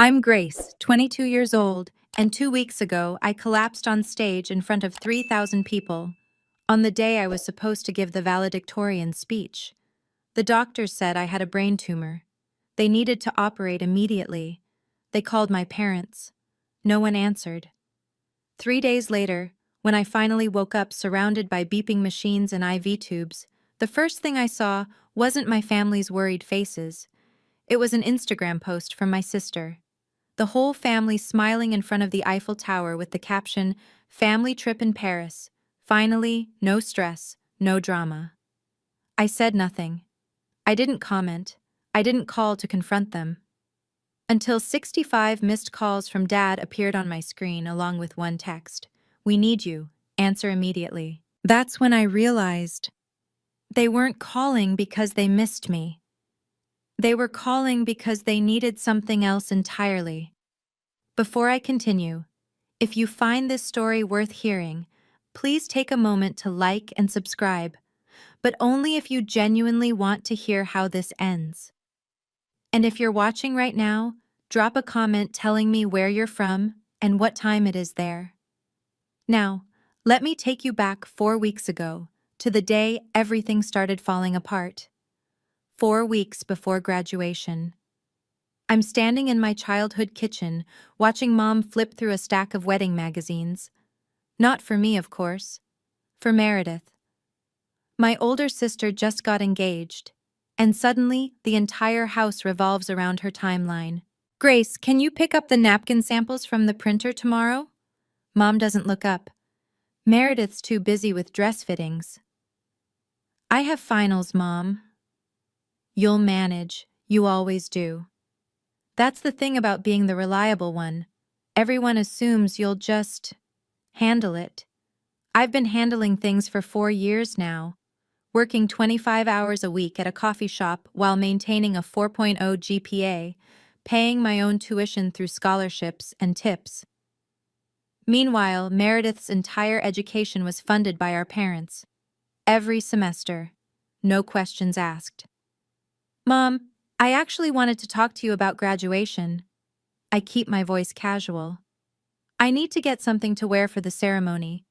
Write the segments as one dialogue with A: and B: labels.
A: I'm Grace, 22 years old, and 2 weeks ago I collapsed on stage in front of 3,000 people on the day I was supposed to give the valedictorian speech. The doctors said I had a brain tumor. They needed to operate immediately. They called my parents. No one answered. 3 days later, when I finally woke up surrounded by beeping machines and IV tubes, the first thing I saw wasn't my family's worried faces. It was an Instagram post from my sister. The whole family smiling in front of the Eiffel Tower with the caption, "Family trip in Paris. Finally, no stress, no drama." I said nothing. I didn't comment. I didn't call to confront them. Until 65 missed calls from Dad appeared on my screen along with one text. "We need you. Answer immediately." That's when I realized they weren't calling because they missed me. They were calling because they needed something else entirely. Before I continue, if you find this story worth hearing, please take a moment to like and subscribe, but only if you genuinely want to hear how this ends. And if you're watching right now, drop a comment telling me where you're from and what time it is there. Now, let me take you back 4 weeks ago, to the day everything started falling apart. 4 weeks before graduation. I'm standing in my childhood kitchen, watching Mom flip through a stack of wedding magazines. Not for me, of course. For Meredith. My older sister just got engaged, and suddenly the entire house revolves around her timeline. "Grace, can you pick up the napkin samples from the printer tomorrow?" Mom doesn't look up. Meredith's too busy with dress fittings. "I have finals, Mom." "You'll manage. You always do." That's the thing about being the reliable one. Everyone assumes you'll just handle it. I've been handling things for 4 years now, working 25 hours a week at a coffee shop while maintaining a 4.0 GPA, paying my own tuition through scholarships and tips. Meanwhile, Meredith's entire education was funded by our parents. Every semester. No questions asked. "Mom, I actually wanted to talk to you about graduation." I keep my voice casual. "I need to get something to wear for the ceremony.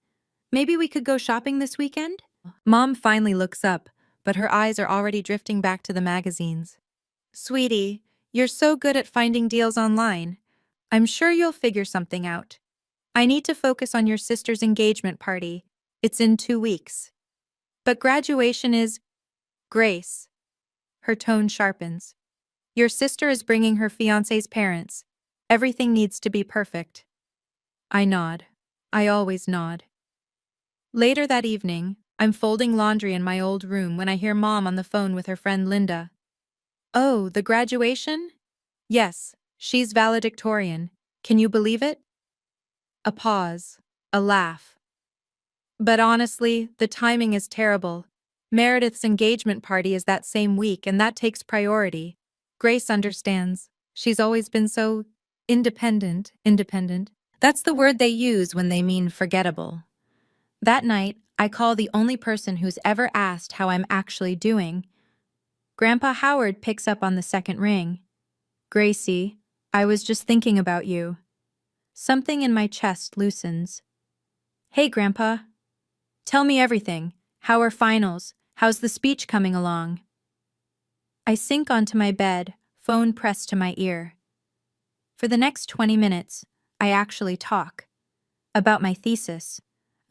A: Maybe we could go shopping this weekend?" Mom finally looks up, but her eyes are already drifting back to the magazines. "Sweetie, you're so good at finding deals online. I'm sure you'll figure something out. I need to focus on your sister's engagement party. It's in 2 weeks. But graduation is..." "Grace." Her tone sharpens. "Your sister is bringing her fiancé's parents. Everything needs to be perfect." I nod. I always nod. Later that evening, I'm folding laundry in my old room when I hear Mom on the phone with her friend Linda. "Oh, the graduation?" "Yes, she's valedictorian. Can you believe it?" A pause. A laugh. "But honestly, the timing is terrible. Meredith's engagement party is that same week, and that takes priority. Grace understands. She's always been so independent. Independent. That's the word they use when they mean forgettable." That night, I call the only person who's ever asked how I'm actually doing. Grandpa Howard picks up on the second ring. "Gracie, I was just thinking about you." Something in my chest loosens. "Hey, Grandpa. Tell me everything. How are finals? How's the speech coming along?" I sink onto my bed, phone pressed to my ear. For the next 20 minutes, I actually talk. About my thesis.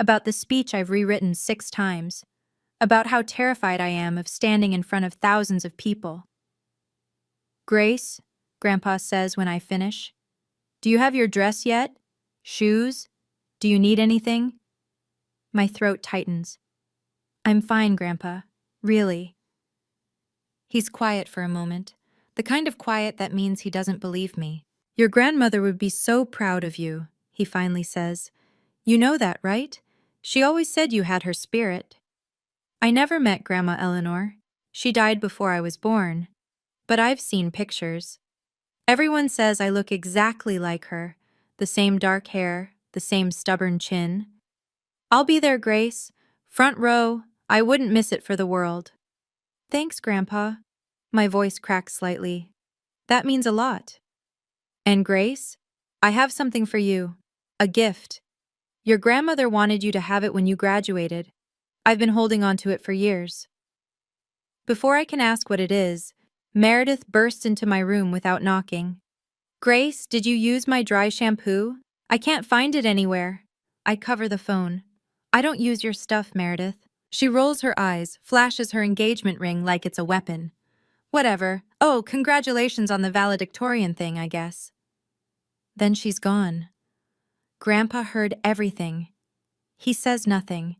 A: About the speech I've rewritten 6 times. About how terrified I am of standing in front of thousands of people. "Grace," Grandpa says when I finish, "do you have your dress yet? Shoes? Do you need anything?" My throat tightens. "I'm fine, Grandpa. Really." He's quiet for a moment, the kind of quiet that means he doesn't believe me. "Your grandmother would be so proud of you," he finally says. "You know that, right? She always said you had her spirit." I never met Grandma Eleanor. She died before I was born. But I've seen pictures. Everyone says I look exactly like her. The same dark hair, the same stubborn chin. "I'll be there, Grace. Front row. I wouldn't miss it for the world." "Thanks, Grandpa." My voice cracks slightly. "That means a lot." And Grace, I have something for you. A gift. Your grandmother wanted you to have it when you graduated. I've been holding on to it for years. Before I can ask what it is, Meredith burst into my room without knocking. Grace, did you use my dry shampoo? I can't find it anywhere. I cover the phone. I don't use your stuff, Meredith. She rolls her eyes, flashes her engagement ring like it's a weapon. Whatever. Oh, congratulations on the valedictorian thing, I guess. Then she's gone. Grandpa heard everything. He says nothing,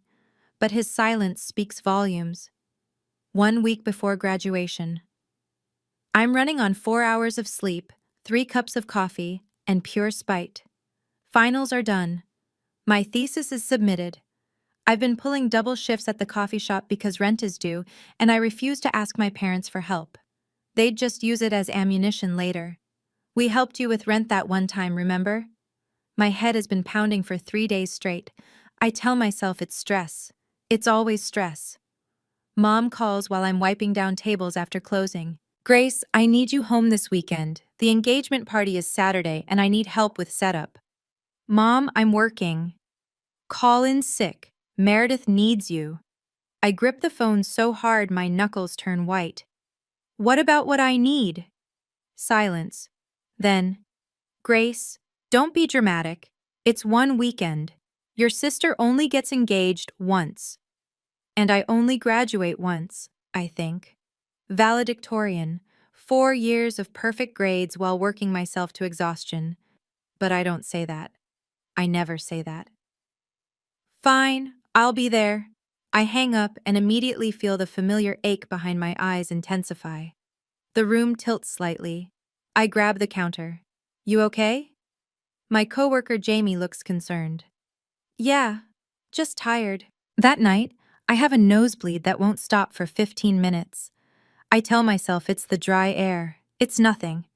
A: but his silence speaks volumes. 1 week before graduation. I'm running on 4 hours of sleep, 3 cups of coffee, and pure spite. Finals are done. My thesis is submitted. I've been pulling double shifts at the coffee shop because rent is due, and I refuse to ask my parents for help. They'd just use it as ammunition later. We helped you with rent that one time, remember? My head has been pounding for 3 days straight. I tell myself it's stress. It's always stress. Mom calls while I'm wiping down tables after closing. Grace, I need you home this weekend. The engagement party is Saturday and I need help with setup. Mom, I'm working. Call in sick. Meredith needs you. I grip the phone so hard my knuckles turn white. What about what I need? Silence. Then, Grace, don't be dramatic. It's one weekend. Your sister only gets engaged once. And I only graduate once, I think. Valedictorian, 4 years of perfect grades while working myself to exhaustion. But I don't say that. I never say that. Fine, I'll be there. I hang up and immediately feel the familiar ache behind my eyes intensify. The room tilts slightly. I grab the counter. You okay? My coworker Jamie looks concerned. Yeah, just tired. That night, I have a nosebleed that won't stop for 15 minutes. I tell myself it's the dry air. It's nothing.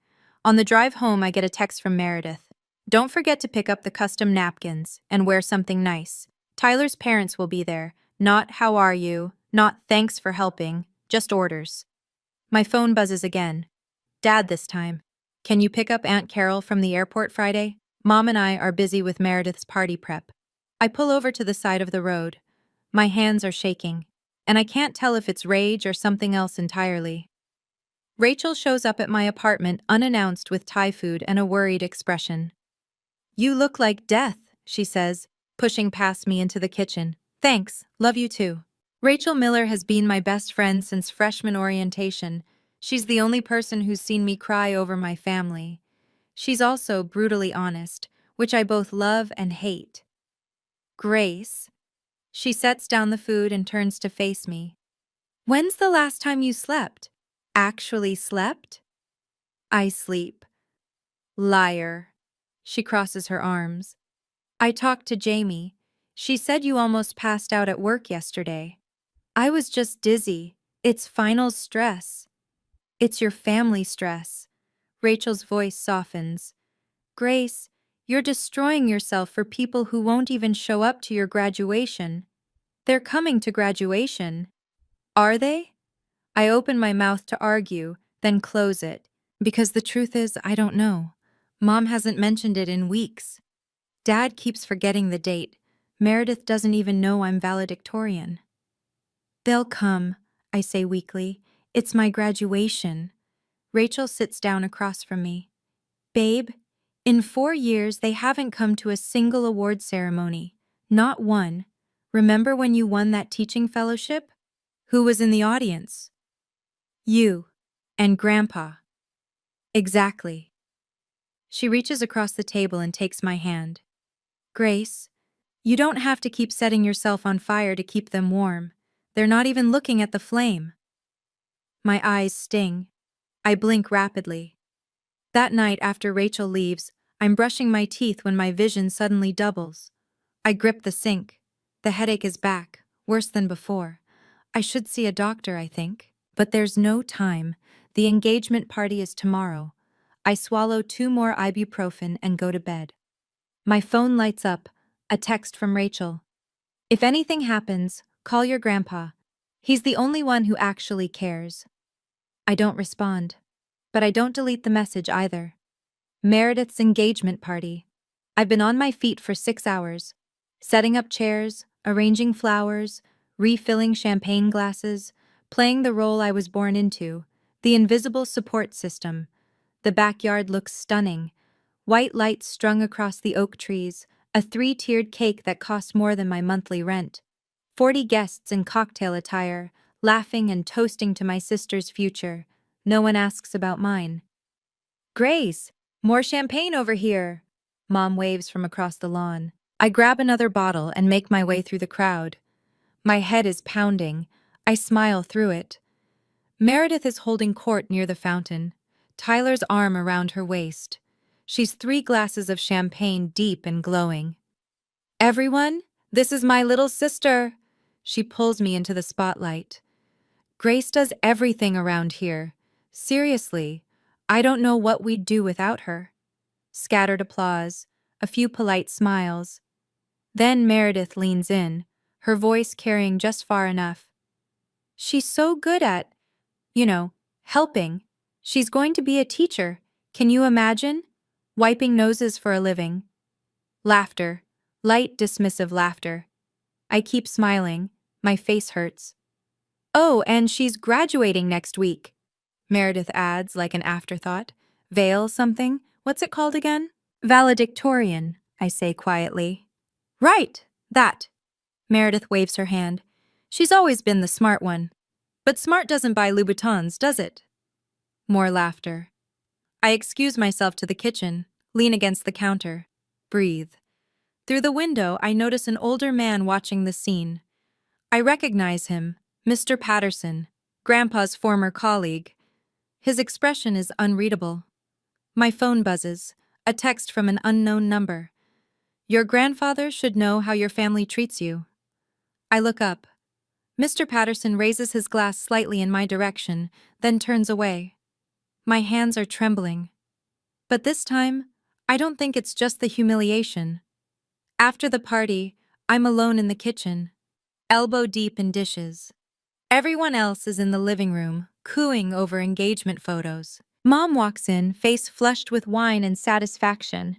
A: On the drive home, I get a text from Meredith. Don't forget to pick up the custom napkins and wear something nice. Tyler's parents will be there. Not how are you, not thanks for helping, just orders. My phone buzzes again. Dad this time. Can you pick up Aunt Carol from the airport Friday? Mom and I are busy with Meredith's party prep. I pull over to the side of the road. My hands are shaking, and I can't tell if it's rage or something else entirely. Rachel shows up at my apartment unannounced with Thai food and a worried expression. You look like death, she says, pushing past me into the kitchen. Thanks, love you too. Rachel Miller has been my best friend since freshman orientation. She's the only person who's seen me cry over my family. She's also brutally honest, which I both love and hate. Grace. She sets down the food and turns to face me. When's the last time you slept? Actually slept? I sleep. Liar. She crosses her arms. I talked to Jamie. She said you almost passed out at work yesterday. I was just dizzy. It's finals stress. It's your family stress. Rachel's voice softens. Grace, you're destroying yourself for people who won't even show up to your graduation. They're coming to graduation. Are they? I open my mouth to argue, then close it, because the truth is I don't know. Mom hasn't mentioned it in weeks. Dad keeps forgetting the date. Meredith doesn't even know I'm valedictorian. They'll come, I say weakly. It's my graduation. Rachel sits down across from me. Babe, in 4 years they haven't come to a single award ceremony. Not one. Remember when you won that teaching fellowship? Who was in the audience? You. And Grandpa. Exactly. She reaches across the table and takes my hand. Grace, you don't have to keep setting yourself on fire to keep them warm. They're not even looking at the flame. My eyes sting. I blink rapidly. That night after Rachel leaves, I'm brushing my teeth when my vision suddenly doubles. I grip the sink. The headache is back, worse than before. I should see a doctor, I think. But there's no time. The engagement party is tomorrow. I swallow 2 more ibuprofen and go to bed. My phone lights up, a text from Rachel. If anything happens, call your grandpa. He's the only one who actually cares. I don't respond. But I don't delete the message either. Meredith's engagement party. I've been on my feet for 6 hours, setting up chairs, arranging flowers, refilling champagne glasses, playing the role I was born into, the invisible support system. The backyard looks stunning. White lights strung across the oak trees, a three-tiered cake that costs more than my monthly rent. 40 guests in cocktail attire, laughing and toasting to my sister's future. No one asks about mine. Grace, more champagne over here. Mom waves from across the lawn. I grab another bottle and make my way through the crowd. My head is pounding. I smile through it. Meredith is holding court near the fountain, Tyler's arm around her waist. She's 3 glasses of champagne deep and glowing. Everyone, this is my little sister. She pulls me into the spotlight. Grace does everything around here. Seriously, I don't know what we'd do without her. Scattered applause, a few polite smiles. Then Meredith leans in, her voice carrying just far enough. She's so good at, helping. She's going to be a teacher. Can you imagine? Wiping noses for a living. Laughter. Light, dismissive laughter. I keep smiling. My face hurts. Oh, and she's graduating next week. Meredith adds like an afterthought. Veil something? What's it called again? Valedictorian, I say quietly. Right, that. Meredith waves her hand. She's always been the smart one. But smart doesn't buy Louboutins, does it? More laughter. I excuse myself to the kitchen, lean against the counter, breathe. Through the window, I notice an older man watching the scene. I recognize him, Mr. Patterson, Grandpa's former colleague. His expression is unreadable. My phone buzzes, a text from an unknown number. Your grandfather should know how your family treats you. I look up. Mr. Patterson raises his glass slightly in my direction, then turns away. My hands are trembling. But this time, I don't think it's just the humiliation. After the party, I'm alone in the kitchen, elbow deep in dishes. Everyone else is in the living room, cooing over engagement photos. Mom walks in, face flushed with wine and satisfaction.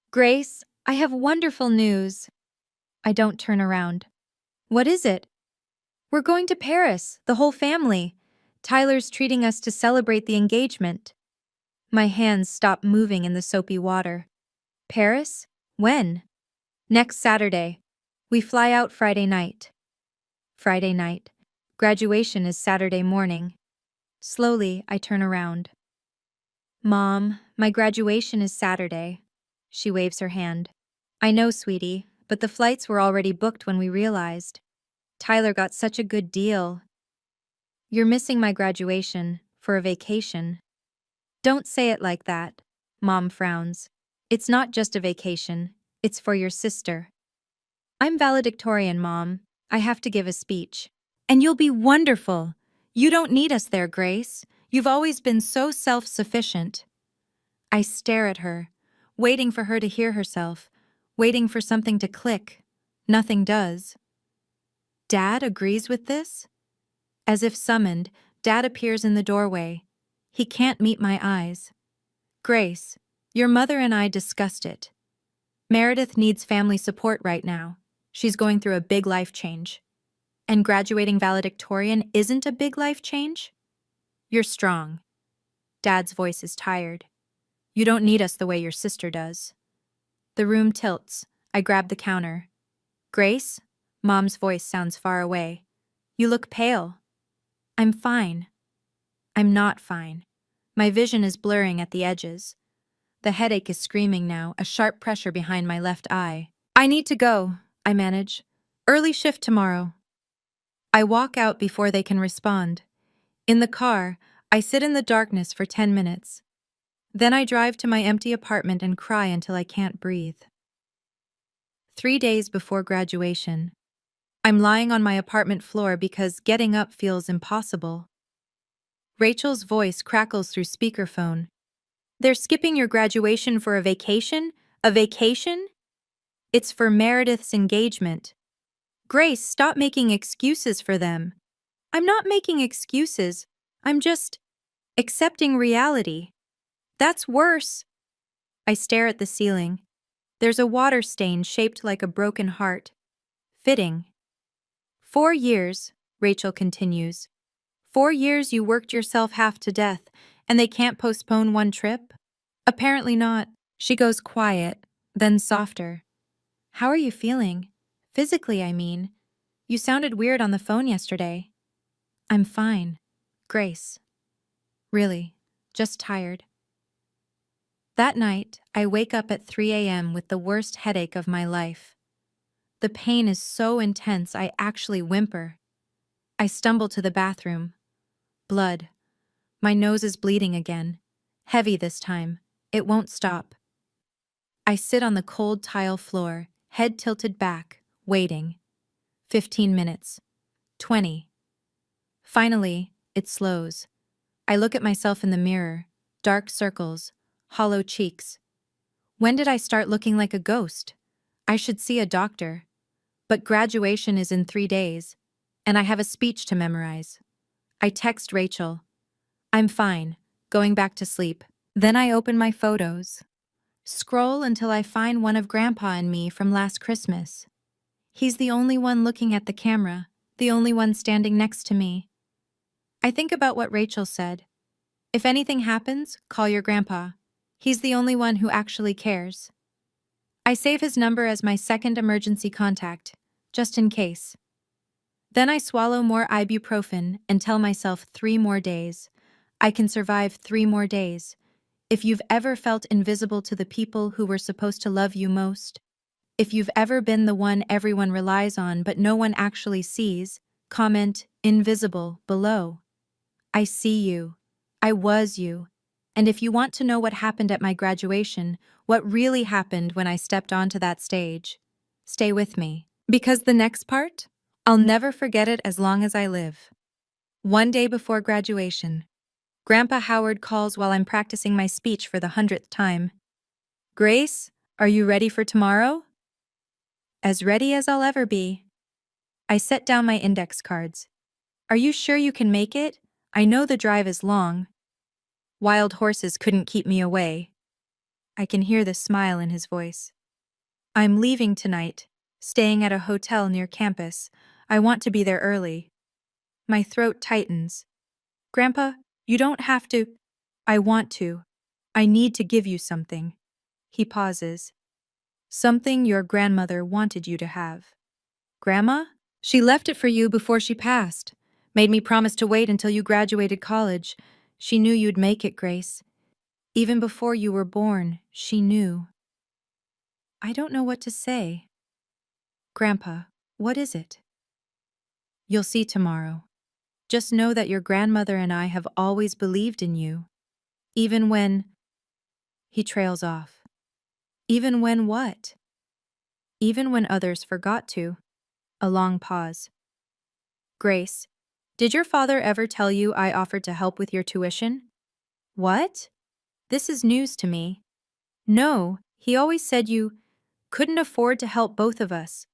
A: Grace, I have wonderful news. I don't turn around. What is it? We're going to Paris, the whole family. Tyler's treating us to celebrate the engagement. My hands stop moving in the soapy water. Paris? When? Next Saturday. We fly out Friday night. Friday night. Graduation is Saturday morning. Slowly, I turn around. Mom, my graduation is Saturday. She waves her hand. I know, sweetie, but the flights were already booked when we realized. Tyler got such a good deal. You're missing my graduation for a vacation. Don't say it like that. Mom frowns. It's not just a vacation. It's for your sister. I'm valedictorian, Mom. I have to give a speech. And you'll be wonderful. You don't need us there, Grace. You've always been so self-sufficient. I stare at her, waiting for her to hear herself, waiting for something to click. Nothing does. Dad agrees with this? As if summoned, Dad appears in the doorway. He can't meet my eyes. Grace, your mother and I discussed it. Meredith needs family support right now. She's going through a big life change. And graduating valedictorian isn't a big life change? You're strong. Dad's voice is tired. You don't need us the way your sister does. The room tilts. I grab the counter. Grace? Mom's voice sounds far away. You look pale. I'm fine. I'm not fine. My vision is blurring at the edges. The headache is screaming now, a sharp pressure behind my left eye. I need to go, I manage. Early shift tomorrow. I walk out before they can respond. In the car, I sit in the darkness for 10 minutes. Then I drive to my empty apartment and cry until I can't breathe. 3 days before graduation. I'm lying on my apartment floor because getting up feels impossible. Rachel's voice crackles through speakerphone. They're skipping your graduation for a vacation? A vacation? It's for Meredith's engagement. Grace, stop making excuses for them. I'm not making excuses. I'm just accepting reality. That's worse. I stare at the ceiling. There's a water stain shaped like a broken heart. Fitting. 4 years, Rachel continues. 4 years you worked yourself half to death, and they can't postpone one trip? Apparently not. She goes quiet, then softer. How are you feeling? Physically, I mean. You sounded weird on the phone yesterday. I'm fine. Grace. Really, just tired. That night, I wake up at 3 a.m. with the worst headache of my life. The pain is so intense I actually whimper. I stumble to the bathroom. Blood. My nose is bleeding again. Heavy this time. It won't stop. I sit on the cold tile floor, head tilted back, waiting. 15 minutes. 20. Finally, it slows. I look at myself in the mirror. Dark circles. Hollow cheeks. When did I start looking like a ghost? I should see a doctor. But graduation is in 3 days, and I have a speech to memorize. I text Rachel. I'm fine, going back to sleep. Then I open my photos. Scroll until I find one of Grandpa and me from last Christmas. He's the only one looking at the camera, the only one standing next to me. I think about what Rachel said. If anything happens, call your grandpa. He's the only one who actually cares. I save his number as my second emergency contact, just in case. Then I swallow more ibuprofen and tell myself 3 more days. I can survive 3 more days. If you've ever felt invisible to the people who were supposed to love you most, if you've ever been the one everyone relies on but no one actually sees, comment invisible below. I see you. I was you. And if you want to know what happened at my graduation, what really happened when I stepped onto that stage, stay with me. Because the next part, I'll never forget it as long as I live. One day before graduation, Grandpa Howard calls while I'm practicing my speech for the 100th time. Grace, are you ready for tomorrow? As ready as I'll ever be. I set down my index cards. Are you sure you can make it? I know the drive is long. Wild horses couldn't keep me away. I can hear the smile in his voice. I'm leaving tonight, staying at a hotel near campus. I want to be there early. My throat tightens. Grandpa, you don't have to. I want to. I need to give you something. He pauses. Something your grandmother wanted you to have. Grandma? She left it for you before she passed. Made me promise to wait until you graduated college. She knew you'd make it, Grace. Even before you were born, she knew. I don't know what to say. Grandpa, what is it? You'll see tomorrow. Just know that your grandmother and I have always believed in you. Even when... He trails off. Even when what? Even when others forgot to. A long pause. Grace, did your father ever tell you I offered to help with your tuition? What? This is news to me. No, he always said you couldn't afford to help both of us.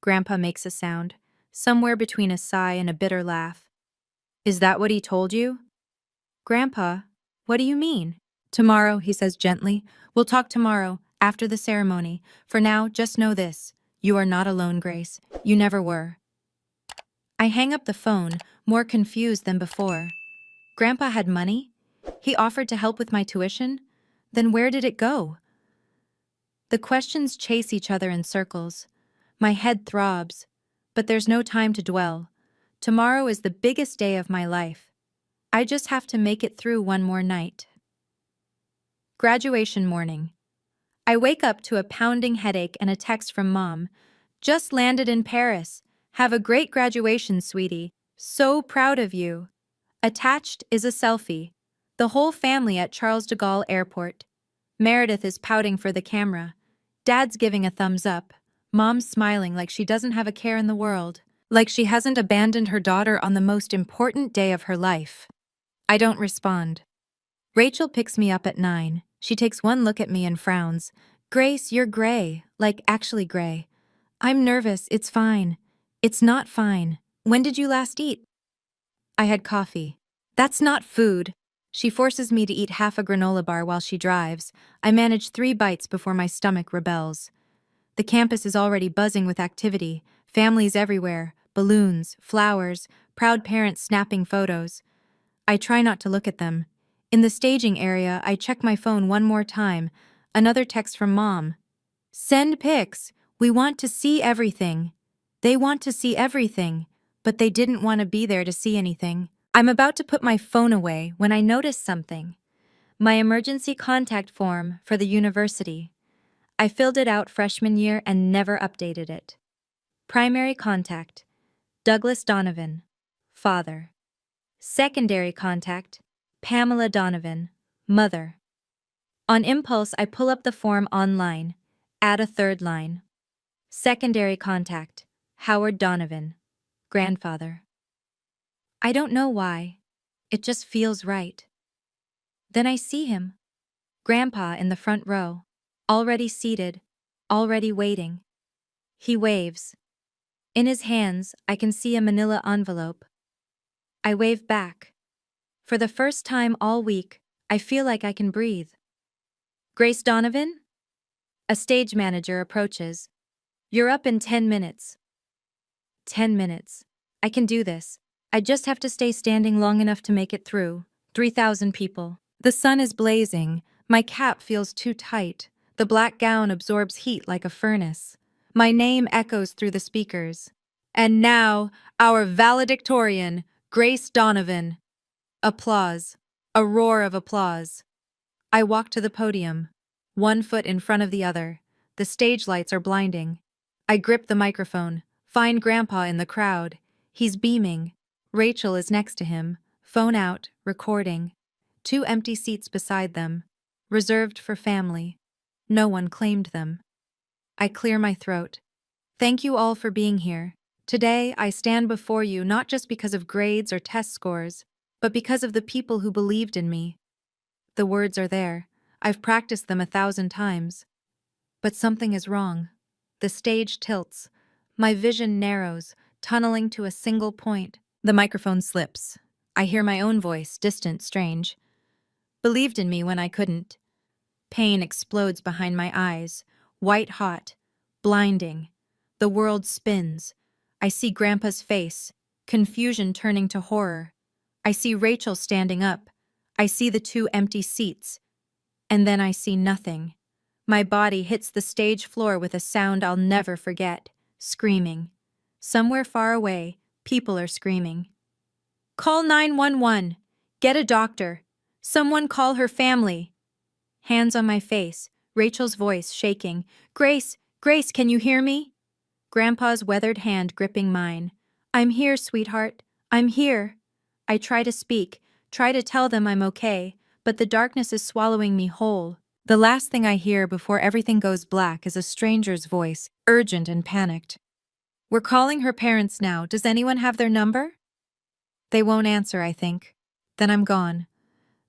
A: Grandpa makes a sound, somewhere between a sigh and a bitter laugh. Is that what he told you? Grandpa, what do you mean? Tomorrow, he says gently. We'll talk tomorrow, after the ceremony. For now, just know this. You are not alone, Grace. You never were. I hang up the phone, more confused than before. Grandpa had money? He offered to help with my tuition? Then where did it go? The questions chase each other in circles. My head throbs. But there's no time to dwell. Tomorrow is the biggest day of my life. I just have to make it through one more night. Graduation morning. I wake up to a pounding headache and a text from Mom. Just landed in Paris. Have a great graduation, sweetie. So proud of you. Attached is a selfie. The whole family at Charles de Gaulle Airport. Meredith is pouting for the camera. Dad's giving a thumbs up. Mom's smiling like she doesn't have a care in the world. Like she hasn't abandoned her daughter on the most important day of her life. I don't respond. Rachel picks me up at 9. She takes one look at me and frowns. Grace, you're gray. Like actually gray. I'm nervous. It's fine. It's not fine. When did you last eat? I had coffee. That's not food. She forces me to eat half a granola bar while she drives. I manage 3 bites before my stomach rebels. The campus is already buzzing with activity, families everywhere, balloons, flowers, proud parents snapping photos. I try not to look at them. In the staging area, I check my phone one more time. Another text from Mom. Send pics. We want to see everything. They want to see everything, but they didn't want to be there to see anything. I'm about to put my phone away when I notice something. My emergency contact form for the university. I filled it out freshman year and never updated it. Primary contact, Douglas Donovan, father. Secondary contact, Pamela Donovan, mother. On impulse, I pull up the form online, add a third line. Secondary contact, Howard Donovan, grandfather. I don't know why. It just feels right. Then I see him. Grandpa in the front row, already seated, already waiting. He waves. In his hands, I can see a manila envelope. I wave back. For the first time all week, I feel like I can breathe. Grace Donovan? A stage manager approaches. You're up in 10 minutes. 10 minutes. I can do this. I just have to stay standing long enough to make it through. 3,000 people. The sun is blazing. My cap feels too tight. The black gown absorbs heat like a furnace. My name echoes through the speakers. And now, our valedictorian, Grace Donovan. Applause. A roar of applause. I walk to the podium, one foot in front of the other. The stage lights are blinding. I grip the microphone, find Grandpa in the crowd. He's beaming. Rachel is next to him, phone out, recording. 2 empty seats beside them, reserved for family. No one claimed them. I clear my throat. Thank you all for being here. Today, I stand before you not just because of grades or test scores, but because of the people who believed in me. The words are there. I've practiced them 1,000 times. But something is wrong. The stage tilts. My vision narrows, tunneling to a single point. The microphone slips. I hear my own voice, distant, strange. Believed in me when I couldn't. Pain explodes behind my eyes, white hot, blinding. The world spins. I see Grandpa's face, confusion turning to horror. I see Rachel standing up. I see the 2 empty seats. And then I see nothing. My body hits the stage floor with a sound I'll never forget, screaming. Somewhere far away, people are screaming. Call 911. Get a doctor. Someone call her family. Hands on my face, Rachel's voice shaking. Grace, Grace, can you hear me? Grandpa's weathered hand gripping mine. I'm here, sweetheart. I'm here. I try to speak, try to tell them I'm okay, but the darkness is swallowing me whole. The last thing I hear before everything goes black is a stranger's voice, urgent and panicked. We're calling her parents now. Does anyone have their number? They won't answer, I think. Then I'm gone.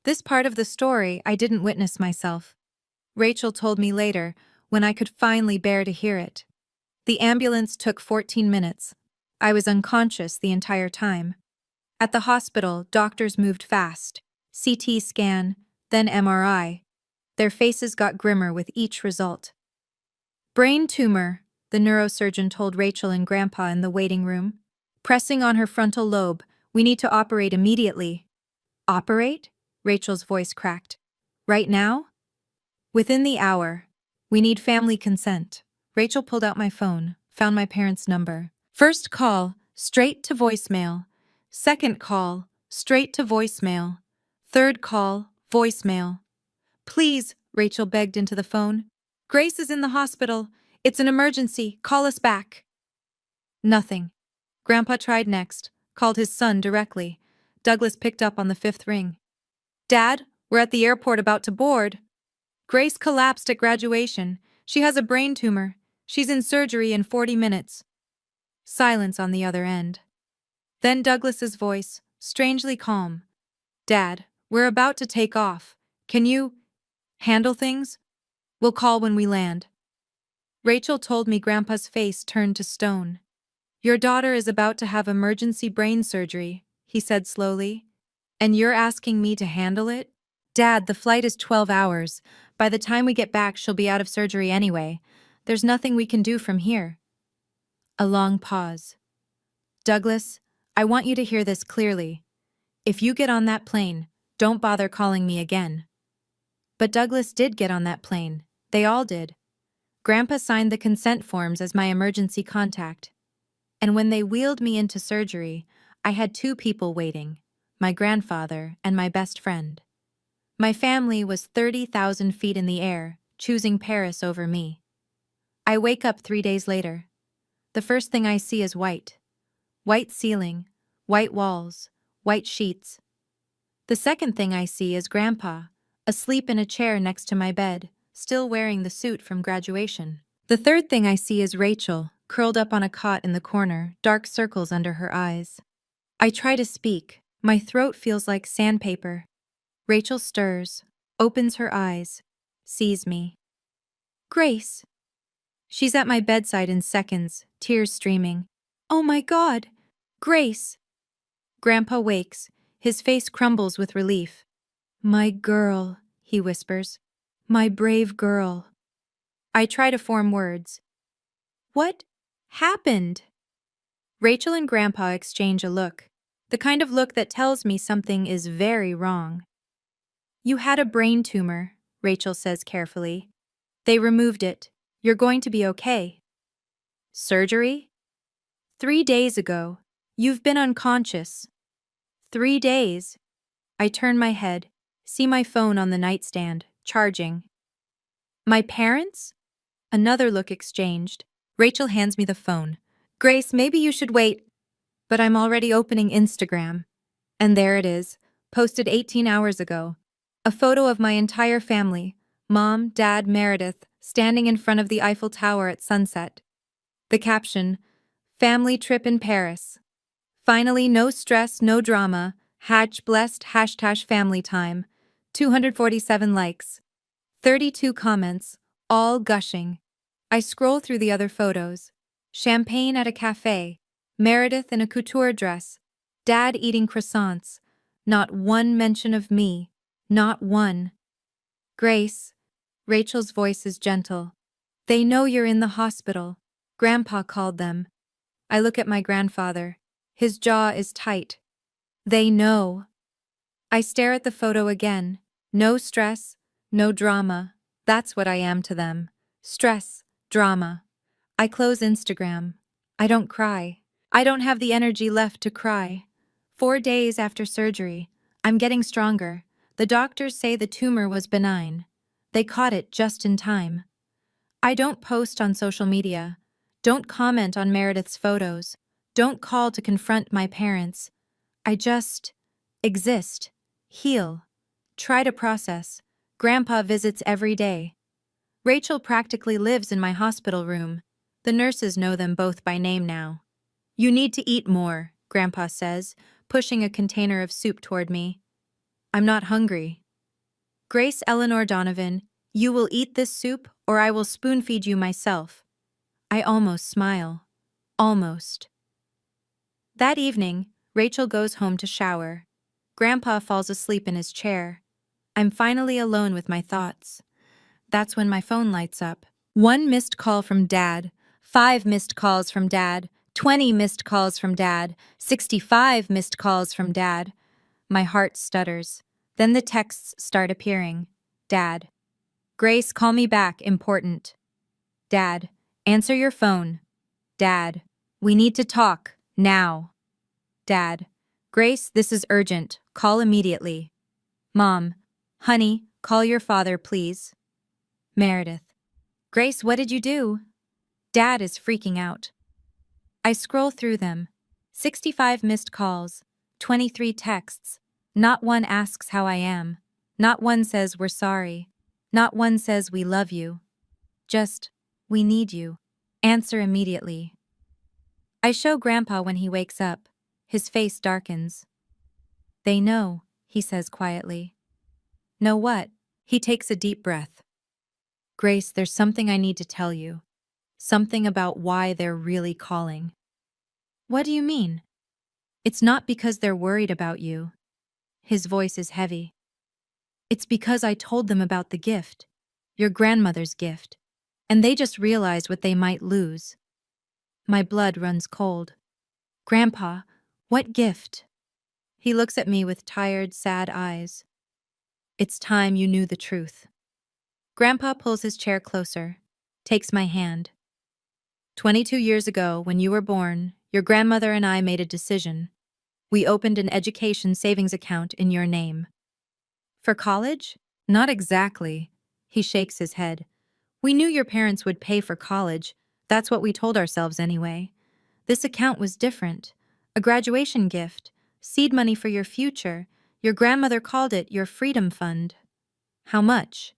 A: This part of the story I didn't witness myself. Rachel told me later, when I could finally bear to hear it. The ambulance took 14 minutes. I was unconscious the entire time. At the hospital, doctors moved fast. CT scan, then MRI. Their faces got grimmer with each result. Brain tumor, the neurosurgeon told Rachel and Grandpa in the waiting room. Pressing on her frontal lobe, we need to operate immediately. Operate? Rachel's voice cracked. Right now? Within the hour. We need family consent. Rachel pulled out my phone, found my parents' number. First call, straight to voicemail. Second call, straight to voicemail. Third call, voicemail. Please, Rachel begged into the phone. Grace is in the hospital. It's an emergency. Call us back. Nothing. Grandpa tried next, called his son directly. Douglas picked up on the 5th ring. Dad, we're at the airport about to board. Grace collapsed at graduation. She has a brain tumor. She's in surgery in 40 minutes. Silence on the other end. Then Douglas's voice, strangely calm. Dad, we're about to take off. Can you handle things? We'll call when we land. Rachel told me Grandpa's face turned to stone. Your daughter is about to have emergency brain surgery, he said slowly. And you're asking me to handle it? Dad, the flight is 12 hours. By the time we get back, she'll be out of surgery anyway. There's nothing we can do from here. A long pause. Douglas, I want you to hear this clearly. If you get on that plane, don't bother calling me again. But Douglas did get on that plane. They all did. Grandpa signed the consent forms as my emergency contact. And when they wheeled me into surgery, I had two people waiting, my grandfather and my best friend. My family was 30,000 feet in the air, choosing Paris over me. I wake up 3 days later. The first thing I see is white. White ceiling, white walls, white sheets. The second thing I see is Grandpa, asleep in a chair next to my bed, still wearing the suit from graduation. The third thing I see is Rachel, curled up on a cot in the corner, dark circles under her eyes. I try to speak. My throat feels like sandpaper. Rachel stirs, opens her eyes, sees me. Grace. She's at my bedside in seconds, tears streaming. Oh my God! Grace! Grandpa wakes, his face crumbles with relief. My girl, he whispers. My brave girl. I try to form words. What happened? Rachel and Grandpa exchange a look, the kind of look that tells me something is very wrong. You had a brain tumor, Rachel says carefully. They removed it. You're going to be okay. Surgery? 3 days ago. You've been unconscious. 3 days. I turn my head, see my phone on the nightstand, charging. My parents? Another look exchanged. Rachel hands me the phone. Grace, maybe you should wait. But I'm already opening Instagram. And there it is, posted 18 hours ago. A photo of my entire family, Mom, Dad, Meredith, standing in front of the Eiffel Tower at sunset. The caption, family trip in Paris. Finally, no stress, no drama. Blessed #family time. 247 likes. 32 comments, all gushing. I scroll through the other photos. Champagne at a cafe. Meredith in a couture dress. Dad eating croissants. Not one mention of me. Not one. Grace. Rachel's voice is gentle. They know you're in the hospital. Grandpa called them. I look at my grandfather. His jaw is tight. They know. I stare at the photo again. No stress, no drama. That's what I am to them. Stress, drama. I close Instagram. I don't cry. I don't have the energy left to cry. 4 days after surgery, I'm getting stronger. The doctors say the tumor was benign. They caught it just in time. I don't post on social media. Don't comment on Meredith's photos. Don't call to confront my parents. I just exist, heal, try to process. Grandpa visits every day. Rachel practically lives in my hospital room. The nurses know them both by name now. You need to eat more, Grandpa says, pushing a container of soup toward me. I'm not hungry. Grace Eleanor Donovan, you will eat this soup or I will spoon-feed you myself. I almost smile. Almost. That evening, Rachel goes home to shower. Grandpa falls asleep in his chair. I'm finally alone with my thoughts. That's when my phone lights up. 1 missed call from Dad, 5 missed calls from Dad, 20 missed calls from Dad, 65 missed calls from Dad. My heart stutters. Then the texts start appearing. Dad. Grace, call me back, important. Dad. Answer your phone. Dad. We need to talk, now. Dad. Grace, this is urgent. Call immediately. Mom. Honey, call your father, please. Meredith. Grace, what did you do? Dad is freaking out. I scroll through them. 65 missed calls, 23 texts. Not one asks how I am. Not one says we're sorry. Not one says we love you. Just, we need you. Answer immediately. I show Grandpa when he wakes up. His face darkens. They know, he says quietly. Know what? He takes a deep breath. Grace, there's something I need to tell you. Something about why they're really calling. What do you mean? It's not because they're worried about you. His voice is heavy. It's because I told them about the gift, your grandmother's gift, and they just realized what they might lose. My blood runs cold. Grandpa, what gift? He looks at me with tired, sad eyes. It's time you knew the truth. Grandpa pulls his chair closer, takes my hand. 22 years ago, when you were born, your grandmother and I made a decision. We opened an education savings account in your name. For college? Not exactly. He shakes his head. We knew your parents would pay for college. That's what we told ourselves anyway. This account was different. A graduation gift, seed money for your future. Your grandmother called it your freedom fund. How much?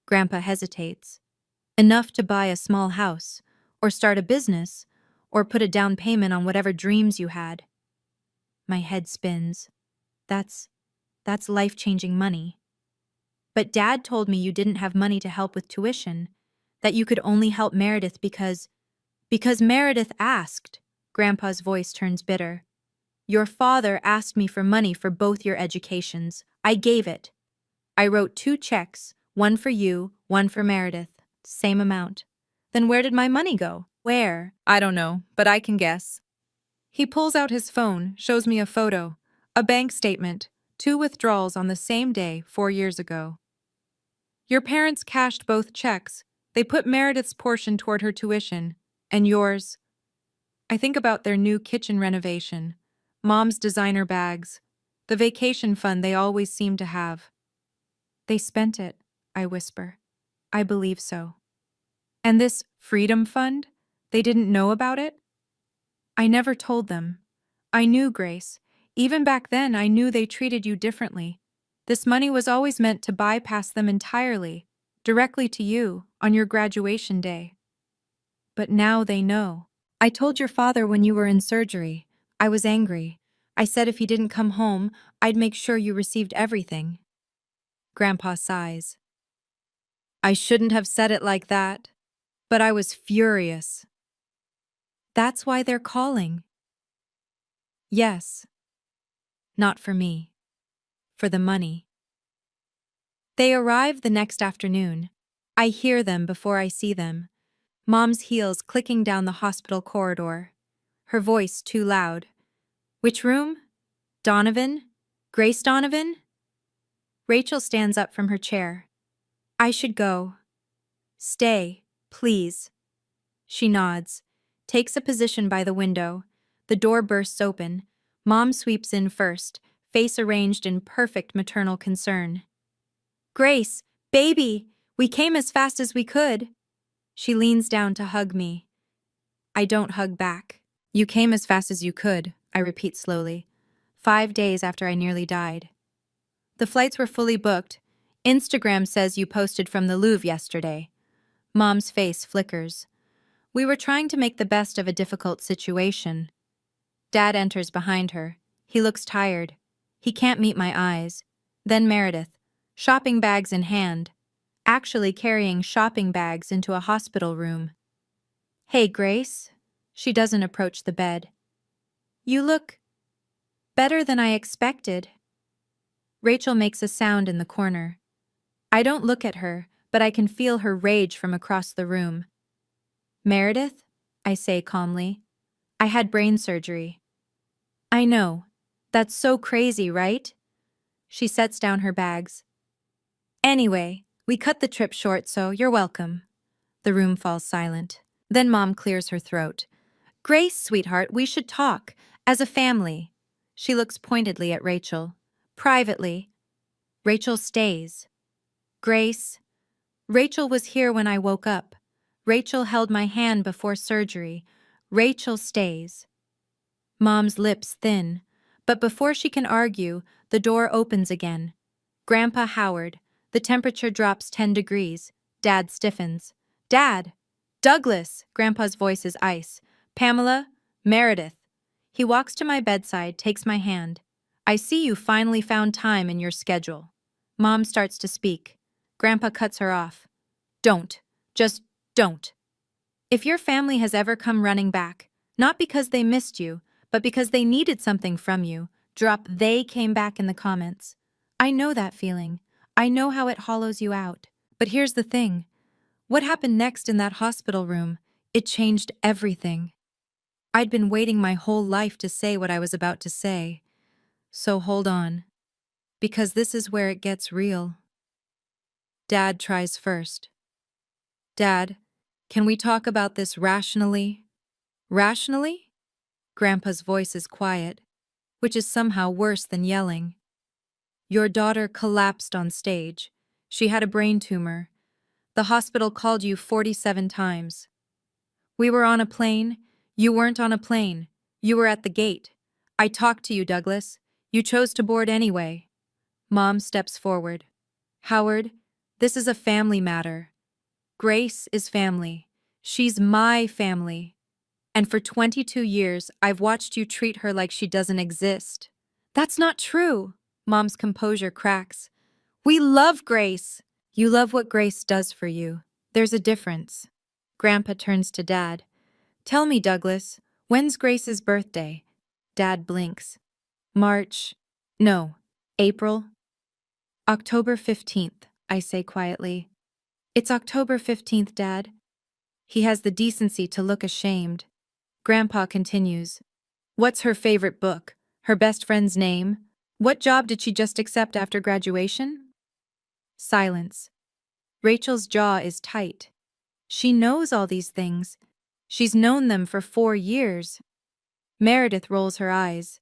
A: Grandpa hesitates. Enough to buy a small house, or start a business, or put a down payment on whatever dreams you had. My head spins. That's life-changing money. But Dad told me you didn't have money to help with tuition, that you could only help Meredith because Meredith asked. Grandpa's voice turns bitter. Your father asked me for money for both your educations. I gave it. I wrote 2 checks, one for you, one for Meredith. Same amount. Then where did my money go? Where? I don't know, but I can guess. He pulls out his phone, shows me a photo, a bank statement, 2 withdrawals on the same day 4 years ago. Your parents cashed both checks. They put Meredith's portion toward her tuition, and yours. I think about their new kitchen renovation, Mom's designer bags, the vacation fund they always seem to have. They spent it, I whisper. I believe so. And this freedom fund? They didn't know about it? I never told them. I knew, Grace. Even back then, I knew they treated you differently. This money was always meant to bypass them entirely, directly to you, on your graduation day. But now they know. I told your father when you were in surgery. I was angry. I said if he didn't come home, I'd make sure you received everything. Grandpa sighs. I shouldn't have said it like that, but I was furious. That's why they're calling. Yes. Not for me. For the money. They arrive the next afternoon. I hear them before I see them. Mom's heels clicking down the hospital corridor. Her voice too loud. Which room? Donovan? Grace Donovan? Rachel stands up from her chair. I should go. Stay, please. She nods, takes a position by the window. The door bursts open. Mom sweeps in first, face arranged in perfect maternal concern. Grace, baby, we came as fast as we could. She leans down to hug me. I don't hug back. You came as fast as you could, I repeat slowly. 5 days after I nearly died. The flights were fully booked. Instagram says you posted from the Louvre yesterday. Mom's face flickers. We were trying to make the best of a difficult situation. Dad enters behind her. He looks tired. He can't meet my eyes. Then Meredith, shopping bags in hand, actually carrying shopping bags into a hospital room. Hey, Grace. She doesn't approach the bed. You look better than I expected. Rachel makes a sound in the corner. I don't look at her, but I can feel her rage from across the room. Meredith, I say calmly. I had brain surgery. I know. That's so crazy, right? She sets down her bags. Anyway, we cut the trip short, so you're welcome. The room falls silent. Then Mom clears her throat. Grace, sweetheart, we should talk. As a family. She looks pointedly at Rachel. Privately. Rachel stays. Grace. Rachel was here when I woke up. Rachel held my hand before surgery. Rachel stays. Mom's lips thin. But before she can argue, the door opens again. Grandpa Howard. The temperature drops 10 degrees. Dad stiffens. Dad! Douglas! Grandpa's voice is ice. Pamela? Meredith. He walks to my bedside, takes my hand. I see you finally found time in your schedule. Mom starts to speak. Grandpa cuts her off. Don't. Just don't. If your family has ever come running back, not because they missed you, but because they needed something from you, Drop "they" came back in the comments. I know that feeling. I know how it hollows you out. But here's the thing. What happened next in that hospital room? It changed everything. I'd been waiting my whole life to say what I was about to say. So hold on. Because this is where it gets real. Dad tries first. Dad, can we talk about this rationally? Rationally? Grandpa's voice is quiet, which is somehow worse than yelling. Your daughter collapsed on stage. She had a brain tumor. The hospital called you 47 times. We were on a plane. You weren't on a plane. You were at the gate. I talked to you, Douglas. You chose to board anyway. Mom steps forward. Howard, this is a family matter. Grace is family. She's my family. And for 22 years, I've watched you treat her like she doesn't exist. That's not true. Mom's composure cracks. We love Grace. You love what Grace does for you. There's a difference. Grandpa turns to Dad. Tell me, Douglas, when's Grace's birthday? Dad blinks. March. No. April. October 15th, I say quietly. It's October 15th, Dad. He has the decency to look ashamed. Grandpa continues. What's her favorite book? Her best friend's name? What job did she just accept after graduation? Silence. Rachel's jaw is tight. She knows all these things. She's known them for 4 years. Meredith rolls her eyes.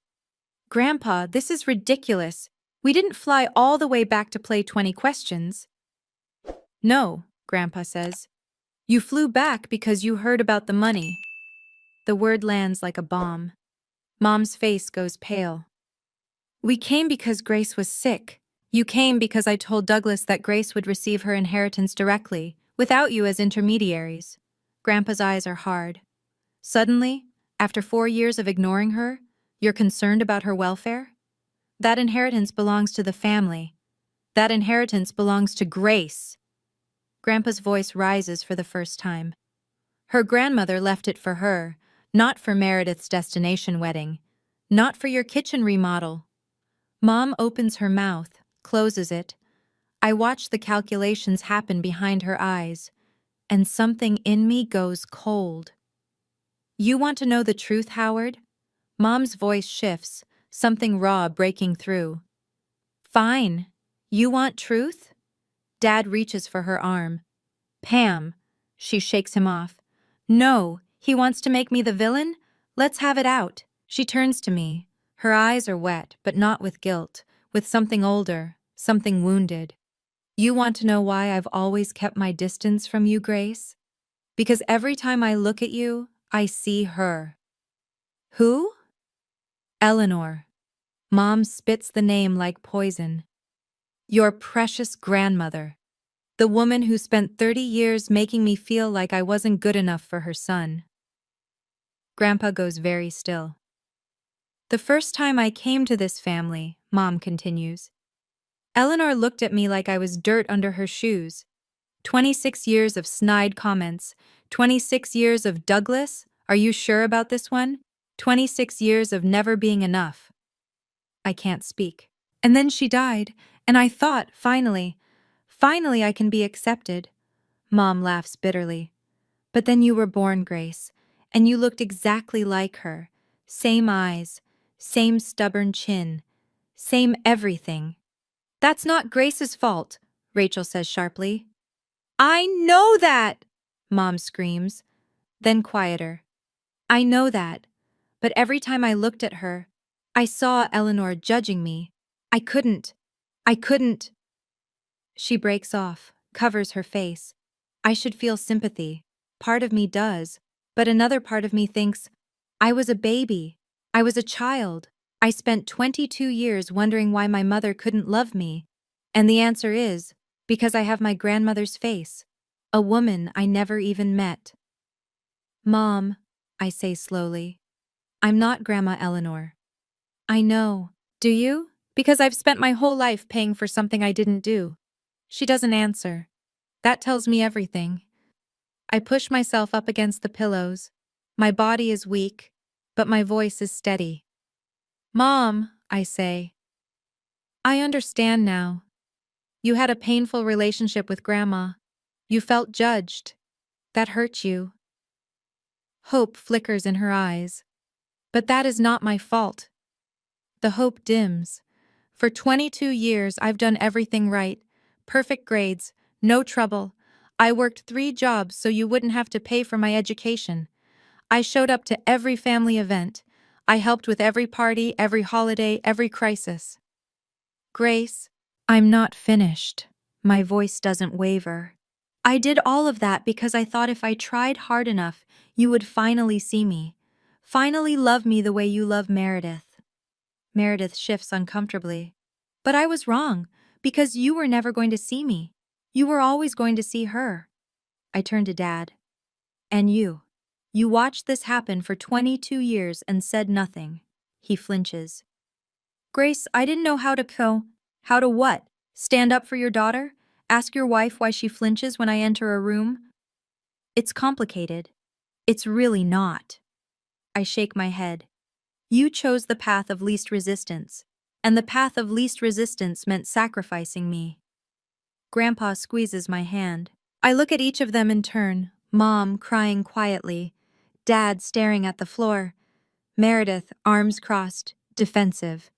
A: Grandpa, this is ridiculous. We didn't fly all the way back to play 20 questions. No, Grandpa says. You flew back because you heard about the money. The word lands like a bomb. Mom's face goes pale. We came because Grace was sick. You came because I told Douglas that Grace would receive her inheritance directly, without you as intermediaries. Grandpa's eyes are hard. Suddenly, after 4 years of ignoring her, you're concerned about her welfare? That inheritance belongs to the family. That inheritance belongs to Grace. Grandpa's voice rises for the first time. Her grandmother left it for her, not for Meredith's destination wedding, not for your kitchen remodel. Mom opens her mouth, closes it. I watch the calculations happen behind her eyes, and something in me goes cold. You want to know the truth, Howard? Mom's voice shifts, something raw breaking through. Fine. You want truth? Dad reaches for her arm. Pam. She shakes him off. No, he wants to make me the villain? Let's have it out. She turns to me. Her eyes are wet, but not with guilt, with something older, something wounded. You want to know why I've always kept my distance from you, Grace? Because every time I look at you, I see her. Who? Eleanor. Mom spits the name like poison. Your precious grandmother. The woman who spent 30 years making me feel like I wasn't good enough for her son. Grandpa goes very still. The first time I came to this family, Mom continues, Eleanor looked at me like I was dirt under her shoes. 26 years of snide comments. 26 years of Douglas, are you sure about this one? 26 years of never being enough. I can't speak. And then she died, and I thought, finally I can be accepted. Mom laughs bitterly. But then you were born, Grace, and you looked exactly like her. Same eyes, same stubborn chin, same everything. That's not Grace's fault, Rachel says sharply. I know that, Mom screams, then quieter. I know that, but every time I looked at her, I saw Eleanor judging me. I couldn't. She breaks off, covers her face. I should feel sympathy. Part of me does, but another part of me thinks, I was a baby. I was a child. I spent 22 years wondering why my mother couldn't love me. And the answer is, because I have my grandmother's face. A woman I never even met. Mom, I say slowly, I'm not Grandma Eleanor. I know. Do you? Because I've spent my whole life paying for something I didn't do. She doesn't answer. That tells me everything. I push myself up against the pillows. My body is weak, but my voice is steady. Mom, I say. I understand now. You had a painful relationship with Grandma. You felt judged. That hurt you. Hope flickers in her eyes. But that is not my fault. The hope dims. For 22 years, I've done everything right. Perfect grades, no trouble. I worked 3 jobs so you wouldn't have to pay for my education. I showed up to every family event. I helped with every party, every holiday, every crisis. Grace, I'm not finished. My voice doesn't waver. I did all of that because I thought if I tried hard enough, you would finally see me. Finally love me the way you love Meredith. Meredith shifts uncomfortably. But I was wrong, because you were never going to see me. You were always going to see her. I turn to Dad. And you. You watched this happen for 22 years and said nothing. He flinches. Grace, I didn't know how to How to what? Stand up for your daughter? Ask your wife why she flinches when I enter a room? It's complicated. It's really not. I shake my head. You chose the path of least resistance, and the path of least resistance meant sacrificing me. Grandpa squeezes my hand. I look at each of them in turn, Mom crying quietly, Dad staring at the floor, Meredith, arms crossed, defensive.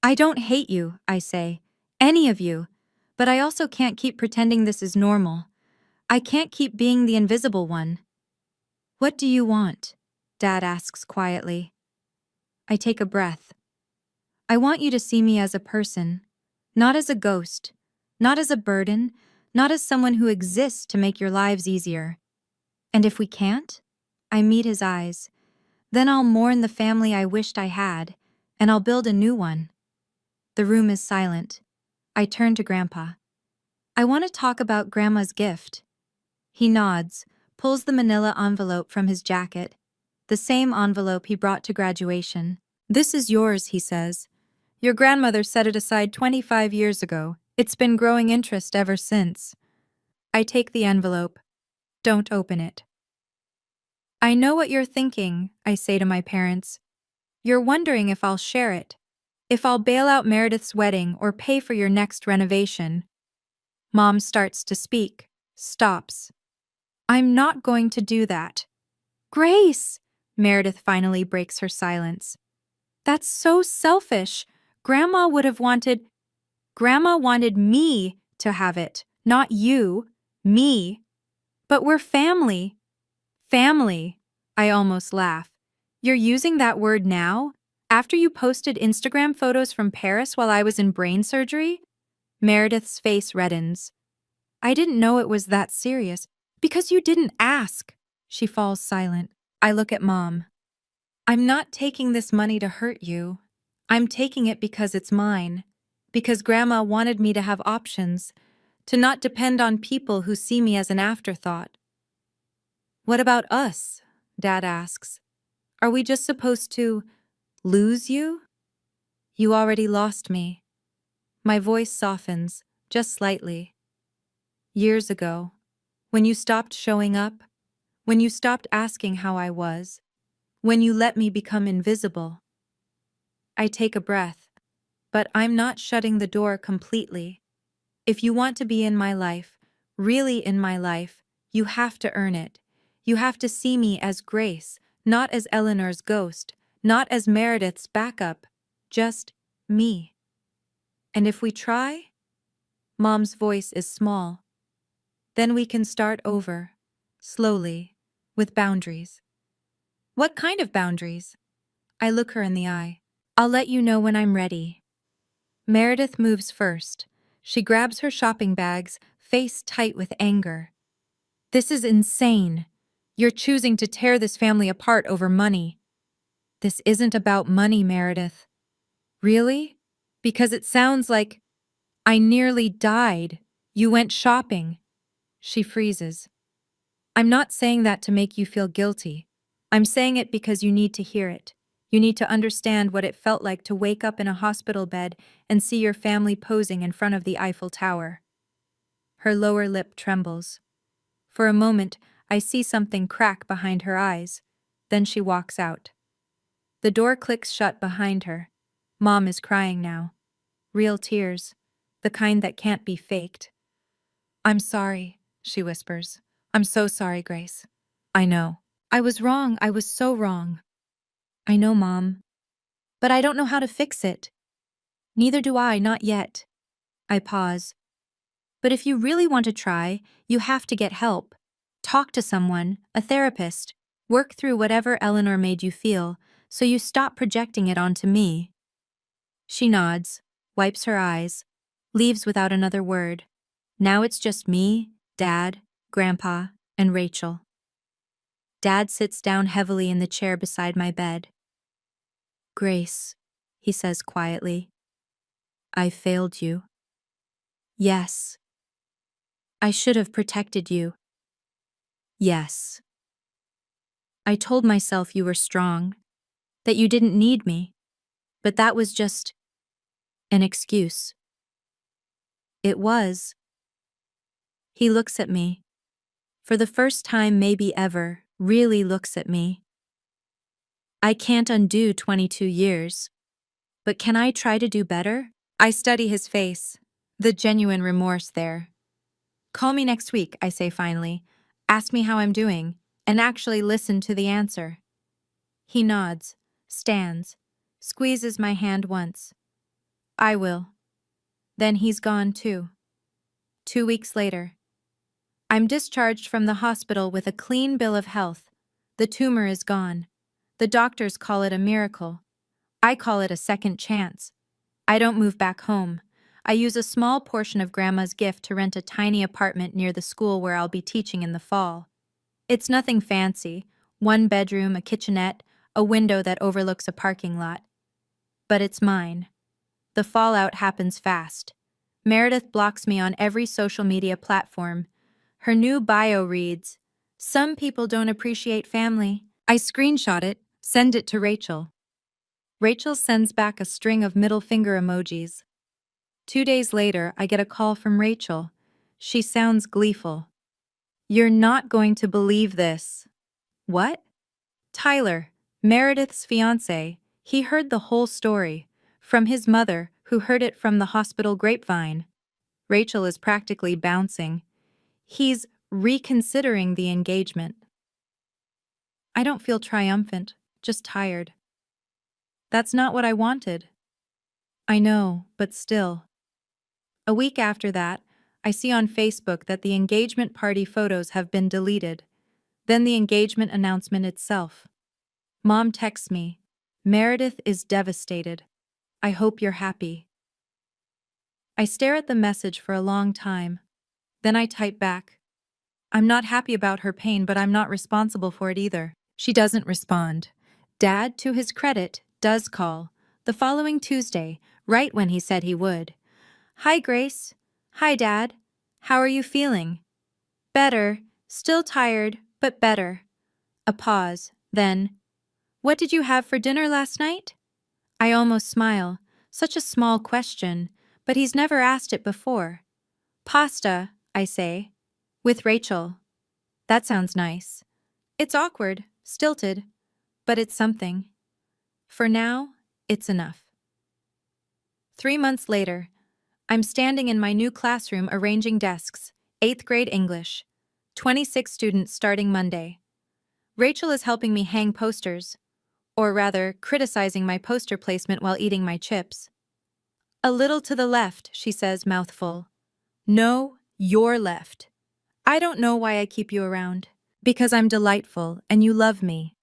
A: I don't hate you, I say, any of you, but I also can't keep pretending this is normal. I can't keep being the invisible one. What do you want? Dad asks quietly. I take a breath. I want you to see me as a person, not as a ghost, not as a burden, not as someone who exists to make your lives easier. And if we can't, I meet his eyes. Then I'll mourn the family I wished I had, and I'll build a new one. The room is silent. I turn to Grandpa. I want to talk about Grandma's gift. He nods, pulls the manila envelope from his jacket, the same envelope he brought to graduation. This is yours, he says. Your grandmother set it aside 25 years ago. It's been growing interest ever since. I take the envelope. Don't open it. I know what you're thinking, I say to my parents. You're wondering if I'll share it, if I'll bail out Meredith's wedding or pay for your next renovation. Mom starts to speak, stops. I'm not going to do that. Grace! Meredith finally breaks her silence. That's so selfish. Grandma wanted me to have it, not you, me. But we're family. Family. I almost laugh. You're using that word now? After you posted Instagram photos from Paris while I was in brain surgery? Meredith's face reddens. I didn't know it was that serious. Because you didn't ask. She falls silent. I look at Mom. I'm not taking this money to hurt you. I'm taking it because it's mine. Because Grandma wanted me to have options, to not depend on people who see me as an afterthought. What about us? Dad asks. Are we just supposed to lose you? You already lost me. My voice softens, just slightly. Years ago, when you stopped showing up, when you stopped asking how I was, when you let me become invisible. I take a breath, but I'm not shutting the door completely. If you want to be in my life, really in my life, you have to earn it. You have to see me as Grace, not as Eleanor's ghost, not as Meredith's backup, just me. And if we try, Mom's voice is small, then we can start over, slowly, with boundaries. What kind of boundaries? I look her in the eye. I'll let you know when I'm ready. Meredith moves first. She grabs her shopping bags, face tight with anger. This is insane. You're choosing to tear this family apart over money. This isn't about money, Meredith. Really? Because it sounds like I nearly died. You went shopping. She freezes. I'm not saying that to make you feel guilty. I'm saying it because you need to hear it. You need to understand what it felt like to wake up in a hospital bed and see your family posing in front of the Eiffel Tower. Her lower lip trembles. For a moment, I see something crack behind her eyes. Then she walks out. The door clicks shut behind her. Mom is crying now. Real tears. The kind that can't be faked. I'm sorry, she whispers. I'm so sorry, Grace. I know. I was wrong. I was so wrong. I know, Mom. But I don't know how to fix it. Neither do I, not yet. I pause. But if you really want to try, you have to get help. Talk to someone, a therapist. Work through whatever Eleanor made you feel, so you stop projecting it onto me. She nods, wipes her eyes, leaves without another word. Now it's just me, Dad, Grandpa, and Rachel. Dad sits down heavily in the chair beside my bed. Grace, he says quietly, I failed you. Yes. I should have protected you. Yes. I told myself you were strong, that you didn't need me, but that was just an excuse. It was. He looks at me. For the first time, maybe ever, really looks at me. I can't undo 22 years, but can I try to do better? I study his face, the genuine remorse there. Call me next week, I say finally. Ask me how I'm doing, and actually listen to the answer. He nods, stands, squeezes my hand once. I will. Then he's gone too. 2 weeks later. I'm discharged from the hospital with a clean bill of health. The tumor is gone. The doctors call it a miracle. I call it a second chance. I don't move back home. I use a small portion of Grandma's gift to rent a tiny apartment near the school where I'll be teaching in the fall. It's nothing fancy, 1 bedroom, a kitchenette, a window that overlooks a parking lot. But it's mine. The fallout happens fast. Meredith blocks me on every social media platform. Her new bio reads, "Some people don't appreciate family." I screenshot it, send it to Rachel. Rachel sends back a string of middle finger emojis. 2 days later, I get a call from Rachel. She sounds gleeful. You're not going to believe this. What? Tyler, Meredith's fiancé, he heard the whole story. From his mother, who heard it from the hospital grapevine. Rachel is practically bouncing. He's reconsidering the engagement. I don't feel triumphant, just tired. That's not what I wanted. I know, but still. A week after that, I see on Facebook that the engagement party photos have been deleted. Then the engagement announcement itself. Mom texts me, Meredith is devastated. I hope you're happy. I stare at the message for a long time. Then I type back, I'm not happy about her pain, but I'm not responsible for it either. She doesn't respond. Dad, to his credit, does call. The following Tuesday, right when he said he would. Hi, Grace. Hi, Dad. How are you feeling? Better. Still tired, but better. A pause, then, what did you have for dinner last night? I almost smile. Such a small question, but he's never asked it before. Pasta, I say. With Rachel. That sounds nice. It's awkward, stilted, but it's something. For now, it's enough. 3 months later, I'm standing in my new classroom arranging desks, 8th grade English, 26 students starting Monday. Rachel is helping me hang posters, or rather, criticizing my poster placement while eating my chips. A little to the left, she says, mouthful. No, you're left. I don't know why I keep you around. Because I'm delightful and you love me.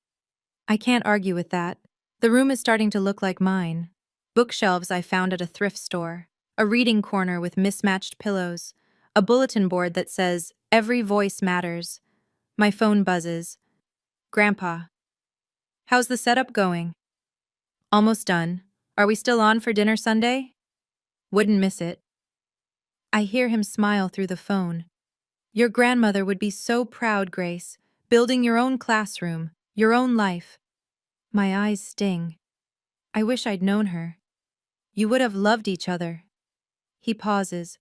A: I can't argue with that. The room is starting to look like mine. Bookshelves I found at a thrift store. A reading corner with mismatched pillows. A bulletin board that says, "Every voice matters." My phone buzzes. Grandpa. How's the setup going? Almost done. Are we still on for dinner Sunday? Wouldn't miss it. I hear him smile through the phone. Your grandmother would be so proud, Grace. Building your own classroom, your own life. My eyes sting. I wish I'd known her. You would have loved each other. He pauses.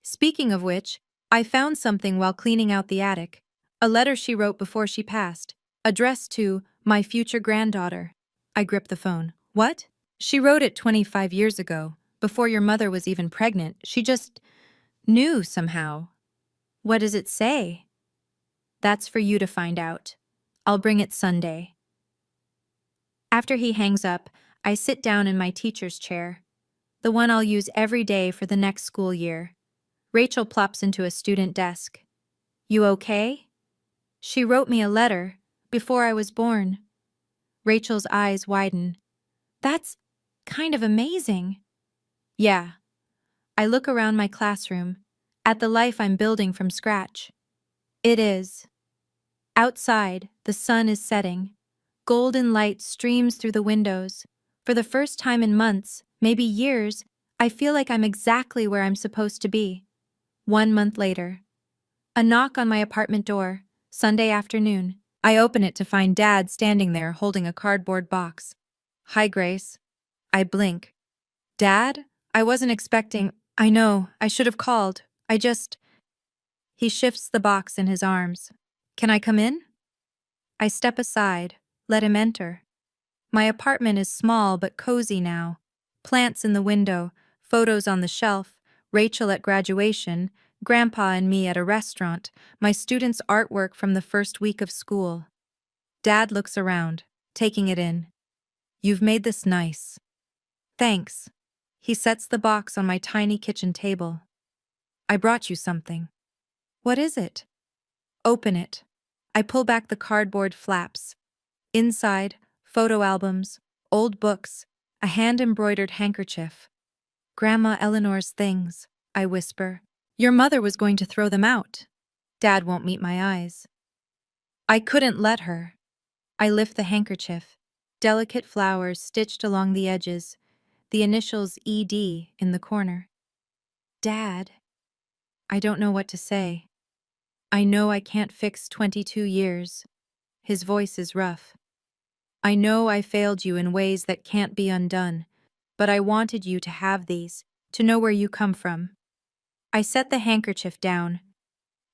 A: Speaking of which, I found something while cleaning out the attic. A letter she wrote before she passed, addressed to my future granddaughter. I grip the phone. What? She wrote it 25 years ago, before your mother was even pregnant. She just knew somehow. What does it say? That's for you to find out. I'll bring it Sunday. After he hangs up, I sit down in my teacher's chair, the one I'll use every day for the next school year. Rachel plops into a student desk. You okay? She wrote me a letter before I was born. Rachel's eyes widen. That's kind of amazing. Yeah. I look around my classroom, at the life I'm building from scratch. It is. Outside, the sun is setting. Golden light streams through the windows. For the first time in months, maybe years, I feel like I'm exactly where I'm supposed to be. 1 month later. A knock on my apartment door, Sunday afternoon. I open it to find Dad standing there holding a cardboard box. Hi, Grace. I blink. Dad? I wasn't expecting. I know, I should have called. He shifts the box in his arms. Can I come in? I step aside, let him enter. My apartment is small but cozy now. Plants in the window, photos on the shelf, Rachel at graduation, Grandpa and me at a restaurant, my students' artwork from the first week of school. Dad looks around, taking it in. You've made this nice. Thanks. He sets the box on my tiny kitchen table. I brought you something. What is it? Open it. I pull back the cardboard flaps. Inside, photo albums, old books, a hand-embroidered handkerchief. Grandma Eleanor's things, I whisper. Your mother was going to throw them out. Dad won't meet my eyes. I couldn't let her. I lift the handkerchief. Delicate flowers stitched along the edges, the initials ED in the corner. Dad. I don't know what to say. I know I can't fix 22 years. His voice is rough. I know I failed you in ways that can't be undone, but I wanted you to have these, to know where you come from. I set the handkerchief down.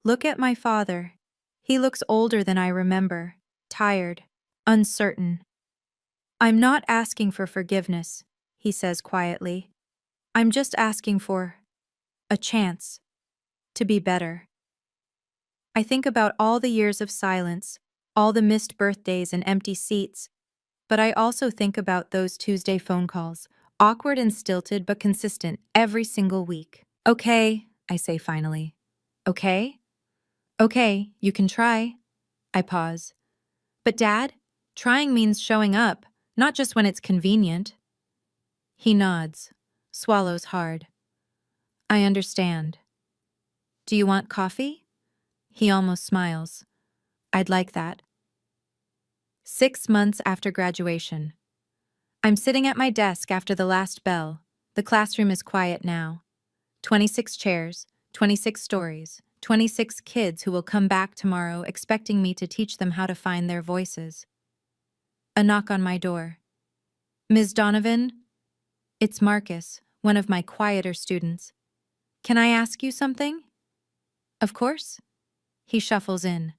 A: Look at my father. He looks older than I remember, tired, uncertain. I'm not asking for forgiveness, he says quietly. I'm just asking for a chance to be better. I think about all the years of silence, all the missed birthdays and empty seats, but I also think about those Tuesday phone calls, awkward and stilted but consistent every single week. Okay, I say finally. Okay? Okay, you can try. I pause. But Dad, trying means showing up, not just when it's convenient. He nods, swallows hard. I understand. Do you want coffee? He almost smiles. I'd like that. 6 months after graduation. I'm sitting at my desk after the last bell. The classroom is quiet now. 26 chairs, 26 stories, 26 kids who will come back tomorrow expecting me to teach them how to find their voices. A knock on my door. Ms. Donovan? It's Marcus, one of my quieter students. Can I ask you something? Of course. He shuffles in.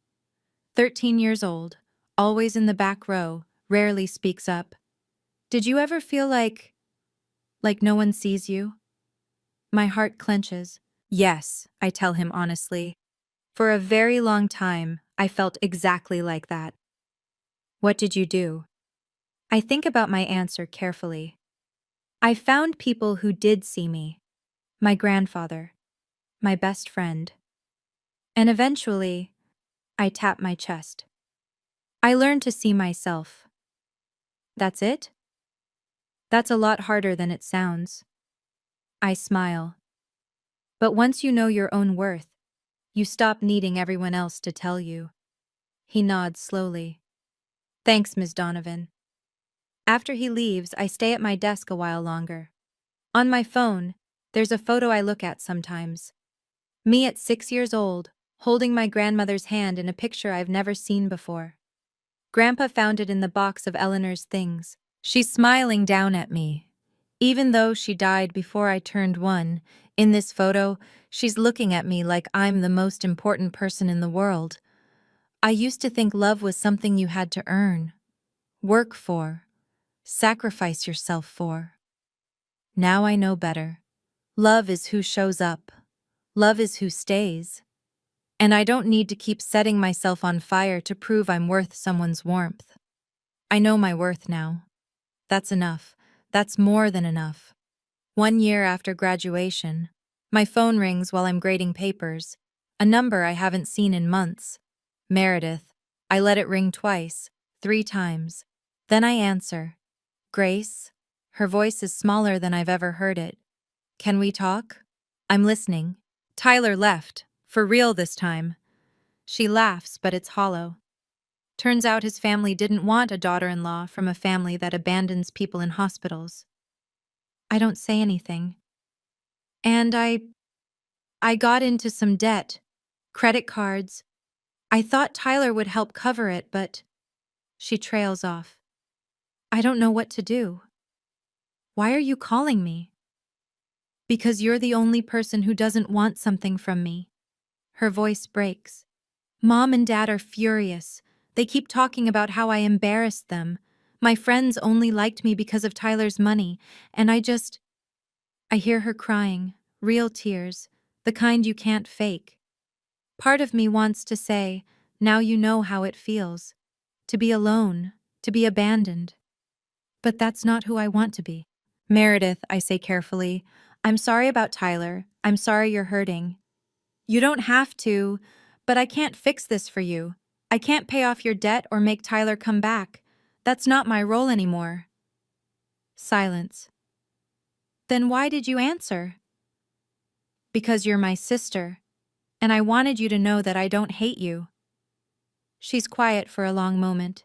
A: 13 years old, always in the back row, rarely speaks up. Did you ever feel like no one sees you? My heart clenches. Yes, I tell him honestly. For a very long time, I felt exactly like that. What did you do? I think about my answer carefully. I found people who did see me. My grandfather. My best friend. And eventually, I tap my chest. I learned to see myself. That's it? That's a lot harder than it sounds. I smile. But once you know your own worth, you stop needing everyone else to tell you. He nods slowly. Thanks, Ms. Donovan. After he leaves, I stay at my desk a while longer. On my phone, there's a photo I look at sometimes. Me at 6 years old, holding my grandmother's hand in a picture I've never seen before. Grandpa found it in the box of Eleanor's things. She's smiling down at me. Even though she died before I turned 1, in this photo, she's looking at me like I'm the most important person in the world. I used to think love was something you had to earn, work for, sacrifice yourself for. Now I know better. Love is who shows up. Love is who stays. And I don't need to keep setting myself on fire to prove I'm worth someone's warmth. I know my worth now. That's enough. That's more than enough. 1 year after graduation, my phone rings while I'm grading papers, a number I haven't seen in months. Meredith. I let it ring twice, 3 times. Then I answer. Grace? Her voice is smaller than I've ever heard it. Can we talk? I'm listening. Tyler left, for real this time. She laughs, but it's hollow. Turns out his family didn't want a daughter-in-law from a family that abandons people in hospitals. I don't say anything. And I got into some debt. Credit cards. I thought Tyler would help cover it, but she trails off. I don't know what to do. Why are you calling me? Because you're the only person who doesn't want something from me. Her voice breaks. Mom and Dad are furious. They keep talking about how I embarrassed them. My friends only liked me because of Tyler's money, and I hear her crying, real tears, the kind you can't fake. Part of me wants to say, now you know how it feels. To be alone, to be abandoned. But that's not who I want to be. Meredith, I say carefully, I'm sorry about Tyler. I'm sorry you're hurting. You don't have to, but I can't fix this for you. I can't pay off your debt or make Tyler come back. That's not my role anymore. Silence. Then why did you answer? Because you're my sister, and I wanted you to know that I don't hate you. She's quiet for a long moment.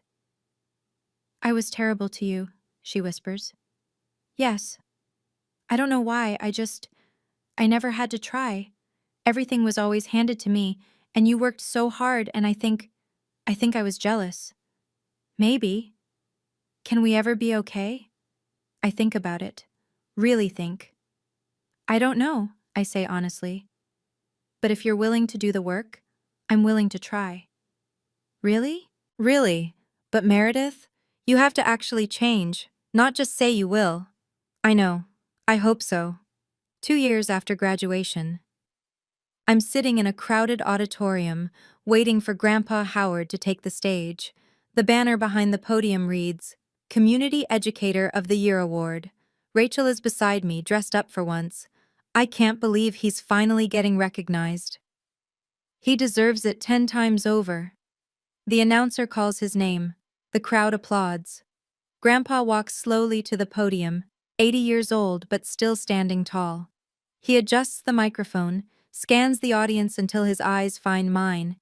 A: I was terrible to you, she whispers. Yes. I don't know why, I never had to try. Everything was always handed to me, and you worked so hard, and I think I was jealous. Maybe. Can we ever be okay? I think about it. Really think. I don't know, I say honestly. But if you're willing to do the work, I'm willing to try. Really? Really. But Meredith, you have to actually change, not just say you will. I know. I hope so. 2 years after graduation. I'm sitting in a crowded auditorium, waiting for Grandpa Howard to take the stage. The banner behind the podium reads, Community Educator of the Year Award. Rachel is beside me, dressed up for once. I can't believe he's finally getting recognized. He deserves it 10 times over. The announcer calls his name. The crowd applauds. Grandpa walks slowly to the podium, 80 years old but still standing tall. He adjusts the microphone, scans the audience until his eyes find mine,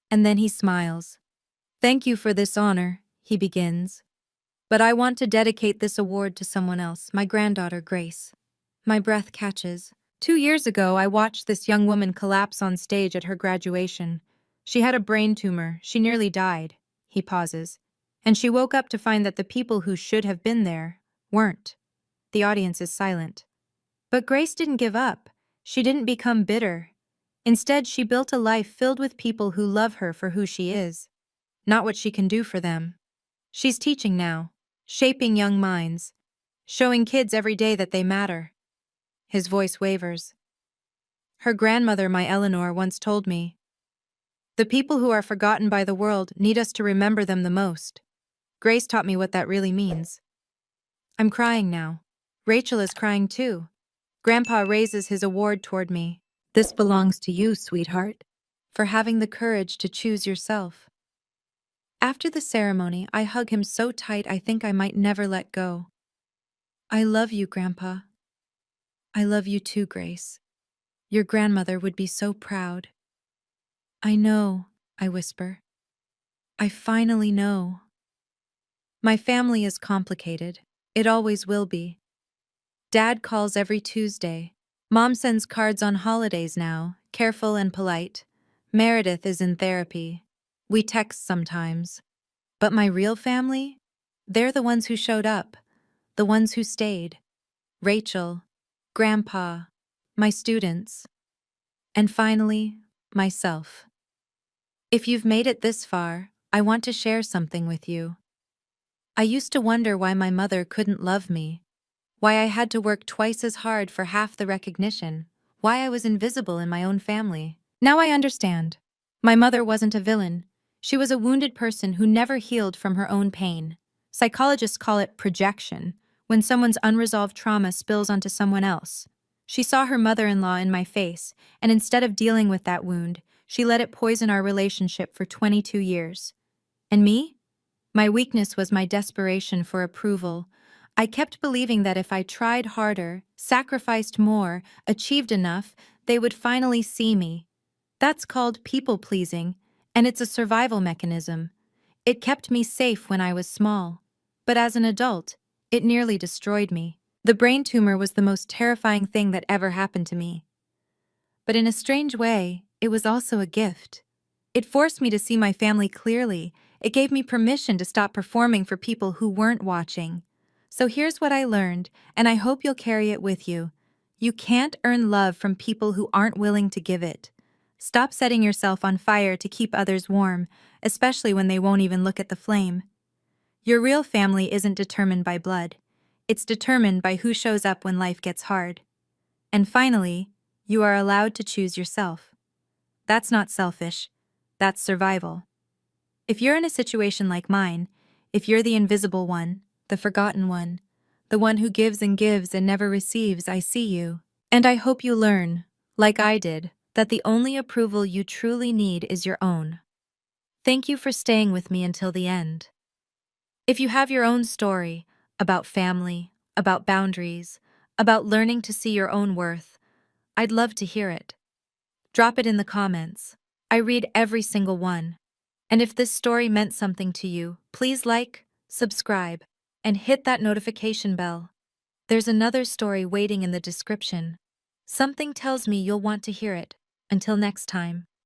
A: and then he smiles. Thank you for this honor, he begins. But I want to dedicate this award to someone else, my granddaughter Grace. My breath catches. 2 years ago, I watched this young woman collapse on stage at her graduation. She had a brain tumor. She nearly died. He pauses. And she woke up to find that the people who should have been there weren't. The audience is silent. But Grace didn't give up. She didn't become bitter. Instead, she built a life filled with people who love her for who she is, not what she can do for them. She's teaching now, shaping young minds, showing kids every day that they matter. His voice wavers. Her grandmother, my Eleanor, once told me, the people who are forgotten by the world need us to remember them the most. Grace taught me what that really means. I'm crying now. Rachel is crying too. Grandpa raises his award toward me. This belongs to you, sweetheart, for having the courage to choose yourself. After the ceremony, I hug him so tight I think I might never let go. I love you, Grandpa. I love you too, Grace. Your grandmother would be so proud. I know, I whisper. I finally know. My family is complicated. It always will be. Dad calls every Tuesday. Mom sends cards on holidays now, careful and polite. Meredith is in therapy. We text sometimes. But my real family? They're the ones who showed up, the ones who stayed. Rachel, Grandpa, my students, and finally, myself. If you've made it this far, I want to share something with you. I used to wonder why my mother couldn't love me, why I had to work twice as hard for half the recognition, why I was invisible in my own family. Now I understand. My mother wasn't a villain. She was a wounded person who never healed from her own pain. Psychologists call it projection, when someone's unresolved trauma spills onto someone else. She saw her mother-in-law in my face, and instead of dealing with that wound, she let it poison our relationship for 22 years. And me? My weakness was my desperation for approval. I kept believing that if I tried harder, sacrificed more, achieved enough, they would finally see me. That's called people-pleasing, and it's a survival mechanism. It kept me safe when I was small. But as an adult, it nearly destroyed me. The brain tumor was the most terrifying thing that ever happened to me. But in a strange way, it was also a gift. It forced me to see my family clearly. It gave me permission to stop performing for people who weren't watching. So here's what I learned, and I hope you'll carry it with you. You can't earn love from people who aren't willing to give it. Stop setting yourself on fire to keep others warm, especially when they won't even look at the flame. Your real family isn't determined by blood. It's determined by who shows up when life gets hard. And finally, you are allowed to choose yourself. That's not selfish. That's survival. If you're in a situation like mine, if you're the invisible one, the forgotten one, the one who gives and never receives, I see you. And I hope you learn, like I did, that the only approval you truly need is your own. Thank you for staying with me until the end. If you have your own story about family, about boundaries, about learning to see your own worth, I'd love to hear it. Drop it in the comments. I read every single one. And if this story meant something to you, please like, subscribe, and hit that notification bell. There's another story waiting in the description. Something tells me you'll want to hear it. Until next time.